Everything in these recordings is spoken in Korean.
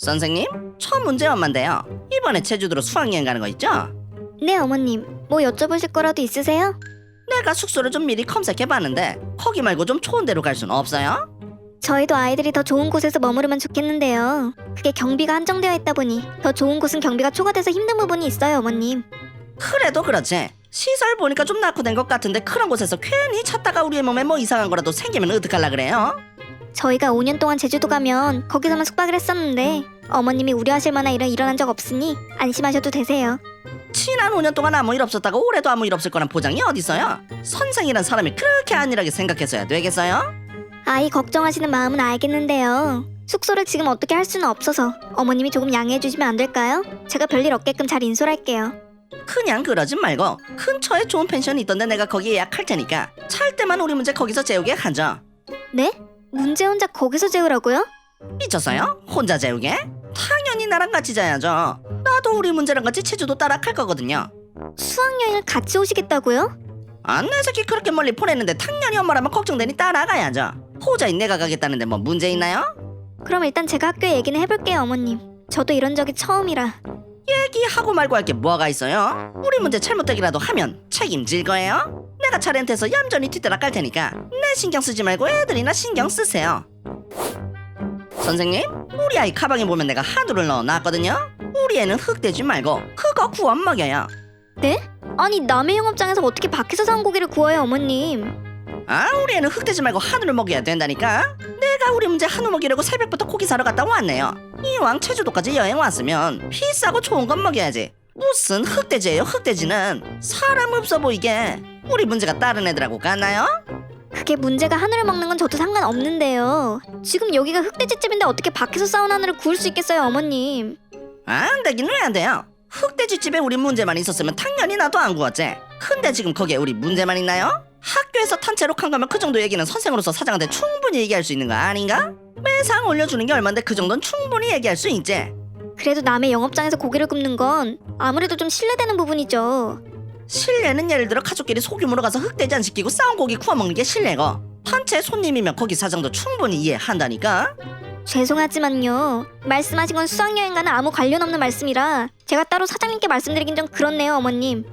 선생님, 처음 문제 엄마인데요. 이번에 제주도로 수학여행 가는 거 있죠? 네, 어머님. 뭐 여쭤보실 거라도 있으세요? 내가 숙소를 좀 미리 검색해봤는데 거기 말고 좀 좋은 데로 갈 수는 없어요? 저희도 아이들이 더 좋은 곳에서 머무르면 좋겠는데요. 그게 경비가 한정되어 있다 보니 더 좋은 곳은 경비가 초과돼서 힘든 부분이 있어요, 어머님. 그래도 그렇지. 시설 보니까 좀 낙후된 것 같은데 그런 곳에서 괜히 찾다가 우리의 몸에 뭐 이상한 거라도 생기면 어떡할라 그래요? 저희가 5년 동안 제주도 가면 거기서만 숙박을 했었는데 어머님이 우려하실 만한 일은 일어난 적 없으니 안심하셔도 되세요. 지난 5년 동안 아무 일 없었다고 올해도 아무 일 없을 거란 보장이 어딨어요? 선생이란 사람이 그렇게 안일하게 생각했어야 되겠어요? 아이 걱정하시는 마음은 알겠는데요. 숙소를 지금 어떻게 할 수는 없어서 어머님이 조금 양해해 주시면 안 될까요? 제가 별일 없게끔 잘 인솔할게요. 그냥 그러지 말고 근처에 좋은 펜션이 있던데 내가 거기 예약할 테니까 잘 때만 우리 문제 거기서 재우게 하죠. 네? 문제 혼자 거기서 재우라고요? 미쳤어요? 혼자 재우게? 당연히 나랑 같이 자야죠. 나도 우리 문제랑 같이 제주도 따라갈 거거든요. 수학여행을 같이 오시겠다고요? 내 새끼 그렇게 멀리 보냈는데 당연히 엄마라면 걱정되니 따라가야죠. 호자인 내가 가겠다는데 뭐 문제 있나요? 그럼 일단 제가 학교에 얘기는 해볼게요, 어머님. 저도 이런 적이 처음이라. 얘기하고 말고 할 게 뭐가 있어요? 우리 문제 잘못되기라도 하면 책임질 거예요? 내가 차렌트해서 얌전히 뒤따라 깔 테니까 내 신경 쓰지 말고 애들이나 신경 쓰세요. 선생님, 우리 아이 가방에 보면 내가 한우를 넣어놨거든요. 우리 애는 흑돼지 말고 그거 구워 먹여요. 네? 아니 남의 영업장에서 어떻게 밖에서 사온 고기를 구워요, 어머님? 우리 애는 흑돼지 말고 한우를 먹여야 된다니까. 내가 우리 문제 한우 먹이려고 새벽부터 고기 사러 갔다 왔네요. 이왕 제주도까지 여행 왔으면 비싸고 좋은 건 먹여야지. 무슨 흑돼지예요, 흑돼지는. 사람 없어 보이게. 우리 문제가 다른 애들하고 같나요? 그게 문제가 한우를 먹는 건 저도 상관없는데요. 지금 여기가 흑돼지집인데 어떻게 밖에서 싸운 한우를 구울 수 있겠어요, 어머님? 안 되긴 왜 안 돼요? 흑돼지집에 우리 문제만 있었으면 당연히 나도 안 구웠지. 근데 지금 거기에 우리 문제만 있나요? 학교에서 단체로 간 거면 그 정도 얘기는 선생으로서 사장한테 충분히 얘기할 수 있는 거 아닌가? 매상 올려주는 게 얼만데 그 정도는 충분히 얘기할 수 있지. 그래도 남의 영업장에서 고기를 굽는 건 아무래도 좀 신뢰되는 부분이죠. 실례는 예를 들어 가족끼리 소규모로 가서 흑돼지 안 시키고 싸운 고기 구워 먹는 게 실례고, 단체 손님이면 거기 사장도 충분히 이해한다니까. 죄송하지만요. 말씀하신 건 수학여행과는 아무 관련 없는 말씀이라 제가 따로 사장님께 말씀드리긴 좀 그렇네요, 어머님.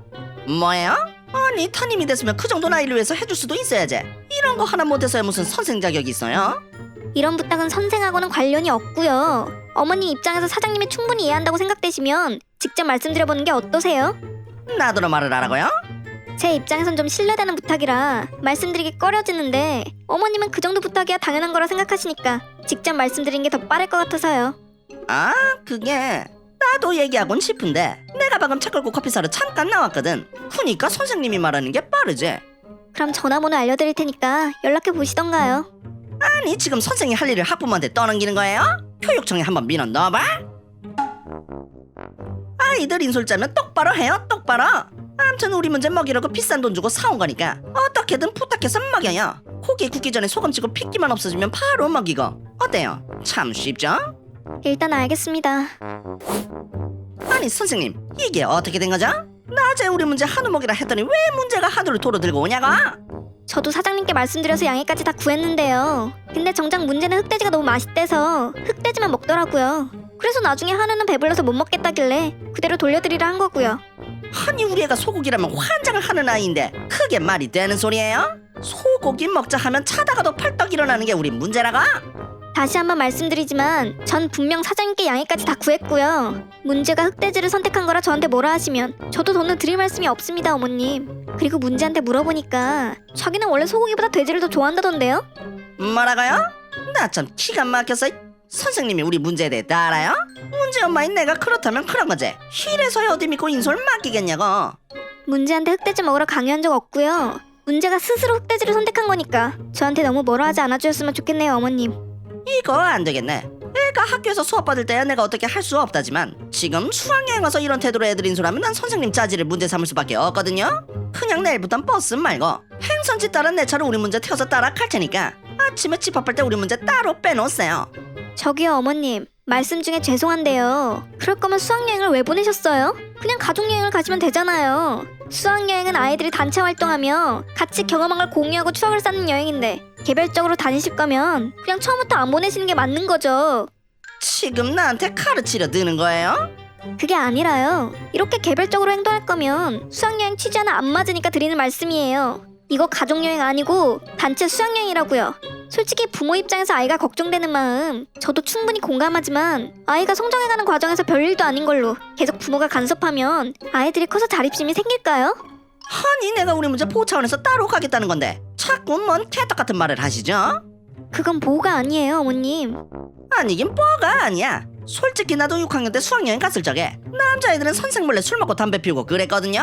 뭐예요? 아니 타님이 됐으면 그 정도 나이를 위해서 해줄 수도 있어야지. 이런 거 하나 못해서야 무슨 선생 자격이 있어요? 이런 부탁은 선생하고는 관련이 없고요. 어머니 입장에서 사장님이 충분히 이해한다고 생각되시면 직접 말씀드려보는 게 어떠세요? 나더러 말을 하라고요? 제 입장에선 좀 신뢰되는 부탁이라 말씀드리기 꺼려지는데 어머님은 그 정도 부탁이야 당연한 거라 생각하시니까 직접 말씀드리는 게 더 빠를 것 같아서요. 그게 나도 얘기하곤 싶은데 내가 방금 차 끌고 커피 사러 잠깐 나왔거든. 그니까 선생님이 말하는 게 빠르지. 그럼 전화번호 알려드릴 테니까 연락해 보시던가요. 아니 지금 선생이 할 일을 학부모한테 떠넘기는 거예요? 교육청에 한번 민원 넣어봐. 아이들 인솔 짜면 똑바로 해요, 똑바로. 아무튼 우리 문제 먹이려고 비싼 돈 주고 사온 거니까 어떻게든 부탁해서 먹여요. 고기 굽기 전에 소금 치고 핏기만 없어지면 바로 먹이고. 어때요? 참 쉽죠? 일단 알겠습니다. 아니 선생님, 이게 어떻게 된 거죠? 낮에 우리 문제 한우 먹이라 했더니 왜 문제가 한우를 도로 들고 오냐고? 저도 사장님께 말씀드려서 양해까지 다 구했는데요. 근데 정작 문제는 흑돼지가 너무 맛있대서 흑돼지만 먹더라고요. 그래서 나중에 한우는 배불러서 못 먹겠다길래 그대로 돌려드리라 한 거고요. 아니 우리 애가 소고기라면 환장을 하는 아이인데 그게 말이 되는 소리예요? 소고기 먹자 하면 차다가도 펄떡 일어나는 게 우리 문제라고? 다시 한번 말씀드리지만 전 분명 사장님께 양해까지 다 구했고요. 문제가 흑돼지를 선택한 거라 저한테 뭐라 하시면 저도 돈을 드릴 말씀이 없습니다, 어머님. 그리고 문제한테 물어보니까 자기는 원래 소고기보다 돼지를 더 좋아한다던데요? 뭐라고요? 나 참 기가 막혀서. 선생님이 우리 문제에 대해 다 알아요? 문제 엄마인 내가 그렇다면 그런 거지. 이래서야 어디 믿고 인솔 맡기겠냐고. 문제한테 흑돼지 먹으러 강요한 적 없고요. 문제가 스스로 흑돼지를 선택한 거니까 저한테 너무 뭐라 하지 않아주셨으면 좋겠네요, 어머님. 이거 안 되겠네. 애가 학교에서 수업 받을 때야 내가 어떻게 할 수 없다지만 지금 수학여행 와서 이런 태도로 애들 인솔하면 난 선생님 짜지를 문제 삼을 수밖에 없거든요. 그냥 내일부턴 버스 말고 행선지 따른 내 차로 우리 문제 태워서 따라 갈 테니까 아침에 집합할 때 우리 문제 따로 빼놓으세요. 저기요, 어머님. 말씀 중에 죄송한데요. 그럴 거면 수학여행을 왜 보내셨어요? 그냥 가족여행을 가시면 되잖아요. 수학여행은 아이들이 단체 활동하며 같이 경험한 걸 공유하고 추억을 쌓는 여행인데 개별적으로 다니실 거면 그냥 처음부터 안 보내시는 게 맞는 거죠. 지금 나한테 가르치려 드는 거예요? 그게 아니라요. 이렇게 개별적으로 행동할 거면 수학여행 취지와는 안 맞으니까 드리는 말씀이에요. 이거 가족여행 아니고 단체 수학여행이라고요. 솔직히 부모 입장에서 아이가 걱정되는 마음 저도 충분히 공감하지만 아이가 성장해가는 과정에서 별일도 아닌 걸로 계속 부모가 간섭하면 아이들이 커서 자립심이 생길까요? 아니 내가 우리 문제 보호 차원에서 따로 가겠다는 건데 자꾸 뭔 개떡 같은 말을 하시죠? 그건 보호가 아니에요, 어머님. 아니긴 뭐가 아니야. 솔직히 나도 6학년 때 수학여행 갔을 적에 남자애들은 선생 몰래 술 먹고 담배 피우고 그랬거든요.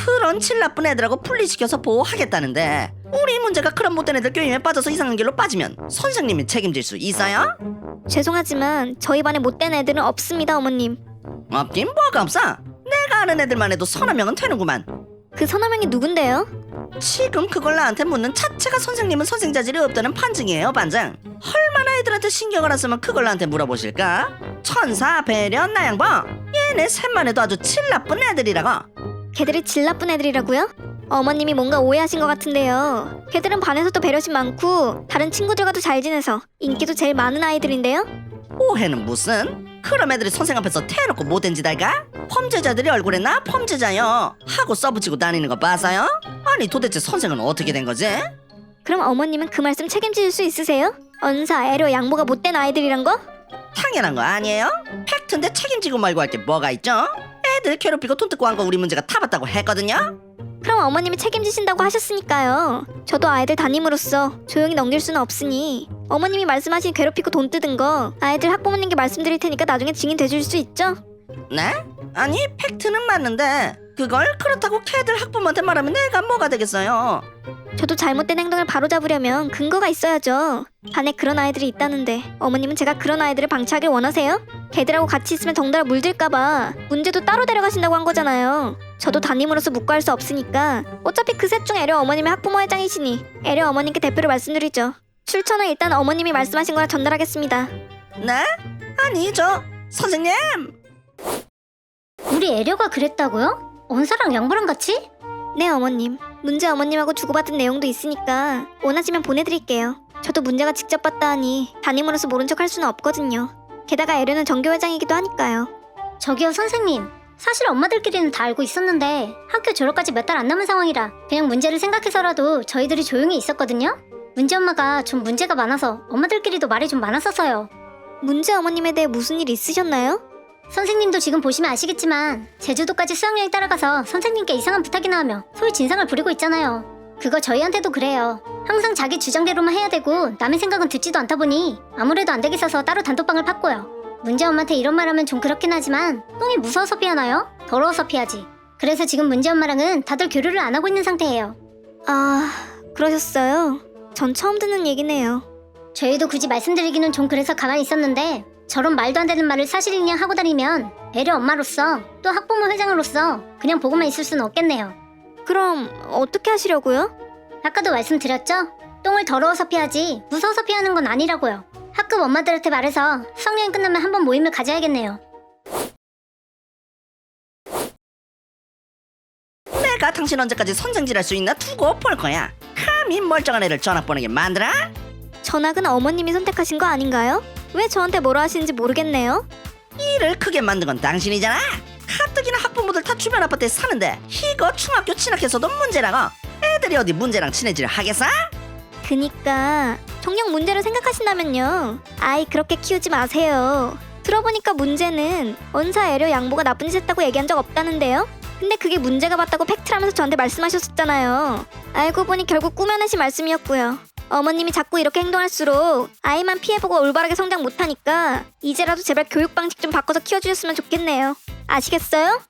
그런 질 나쁜 애들하고 분리시켜서 보호하겠다는데 우리 문제가 그런 못된 애들 교임에 빠져서 이상한 길로 빠지면 선생님이 책임질 수 있어요? 죄송하지만 저희 반에 못된 애들은 없습니다, 어머님. 없긴 뭐가 없어. 내가 아는 애들만 해도 서너 명은 되는구만. 그 서너 명이 누군데요? 지금 그걸 나한테 묻는 자체가 선생님은 선생 자질이 없다는 판증이에요, 반장. 얼마나 애들한테 신경을 안 쓰면 그걸 나한테 물어보실까? 천사, 배려, 나양보 얘네 셋만 해도 아주 질 나쁜 애들이라고. 걔들이 질 나쁜 애들이라고요? 어머님이 뭔가 오해하신 것 같은데요. 걔들은 반에서도 배려심 많고 다른 친구들과도 잘 지내서 인기도 제일 많은 아이들인데요. 오해는 무슨? 그럼 애들이 선생 앞에서 대놓고 못된 짓 할까? 범죄자들이 얼굴에 나 범죄자요 하고 써붙이고 다니는 거 봐서요? 아니 도대체 선생은 어떻게 된 거지? 그럼 어머님은 그 말씀 책임질 수 있으세요? 언사, 애료, 양보가 못된 아이들이란 거? 당연한 거 아니에요? 팩트인데 책임지고 말고 할 게 뭐가 있죠? 애들 괴롭히고 돈 뜯고 한 거 우리 문제가 타봤다고 했거든요? 그럼 어머님이 책임지신다고 하셨으니까요. 저도 아이들 담임으로서 조용히 넘길 수는 없으니 어머님이 말씀하신 괴롭히고 돈 뜯은 거 아이들 학부모님께 말씀드릴 테니까 나중에 증인 대줄 수 있죠? 네? 아니 팩트는 맞는데 그걸 그렇다고 걔들 학부모한테 말하면 내가 뭐가 되겠어요? 저도 잘못된 행동을 바로잡으려면 근거가 있어야죠. 반에 그런 아이들이 있다는데 어머님은 제가 그런 아이들을 방치하길 원하세요? 걔들하고 같이 있으면 덩달아 물들까봐 문제도 따로 데려가신다고 한 거잖아요. 저도 담임으로서 묵과할 수 없으니까 어차피 그 셋 중 애려 어머님의 학부모 회장이시니 애려 어머님께 대표로 말씀드리죠. 출처는 일단 어머님이 말씀하신 거라 전달하겠습니다. 네? 아니 선생님! 우리 애려가 그랬다고요? 언사랑 양보랑 같이? 네, 어머님. 문제 어머님하고 주고받은 내용도 있으니까 원하시면 보내드릴게요. 저도 문제가 직접 봤다 하니 담임으로서 모른 척 할 수는 없거든요. 게다가 애려는 전교회장이기도 하니까요. 저기요 선생님, 사실 엄마들끼리는 다 알고 있었는데 학교 졸업까지 몇 달 안 남은 상황이라 그냥 문제를 생각해서라도 저희들이 조용히 있었거든요. 문제 엄마가 좀 문제가 많아서 엄마들끼리도 말이 좀 많았었어요. 문제 어머님에 대해 무슨 일 있으셨나요? 선생님도 지금 보시면 아시겠지만 제주도까지 수학여행 따라가서 선생님께 이상한 부탁이나 하며 소위 진상을 부리고 있잖아요. 그거 저희한테도 그래요. 항상 자기 주장대로만 해야 되고 남의 생각은 듣지도 않다 보니 아무래도 안 되겠어서 따로 단톡방을 팠고요. 문제 엄마한테 이런 말하면 좀 그렇긴 하지만 똥이 무서워서 피하나요? 더러워서 피하지. 그래서 지금 문제 엄마랑은 다들 교류를 안 하고 있는 상태예요. 아, 그러셨어요? 전 처음 듣는 얘기네요. 저희도 굳이 말씀드리기는 좀 그래서 가만히 있었는데 저런 말도 안 되는 말을 사실이냐 하고 다니면 애려 엄마로서 또 학부모 회장으로서 그냥 보고만 있을 수는 없겠네요. 그럼 어떻게 하시려고요? 아까도 말씀드렸죠? 똥을 더러워서 피하지 무서워서 피하는 건 아니라고요. 학급 엄마들한테 말해서 수학여행 끝나면 한번 모임을 가져야겠네요. 내가 당신 언제까지 선생질할 수 있나 두고 볼 거야. 감히 멀쩡한 애를 전학 보내게 만들어? 전학은 어머님이 선택하신 거 아닌가요? 왜 저한테 뭐라 하시는지 모르겠네요. 일을 크게 만든 건 당신이잖아. 가뜩이나 학부모들 다 주변 아파트에 사는데 이거 중학교 진학해서도 문제라고. 애들이 어디 문제랑 친해지려 하겠어? 그니까 정녕 문제로 생각하신다면요 아이 그렇게 키우지 마세요. 들어보니까 문제는 언사 애려 양보가 나쁜 짓 했다고 얘기한 적 없다는데요. 근데 그게 문제가 맞다고 팩트라면서 저한테 말씀하셨었잖아요. 알고 보니 결국 꾸며내신 말씀이었고요. 어머님이 자꾸 이렇게 행동할수록 아이만 피해보고 올바르게 성장 못하니까 이제라도 제발 교육 방식 좀 바꿔서 키워주셨으면 좋겠네요. 아시겠어요?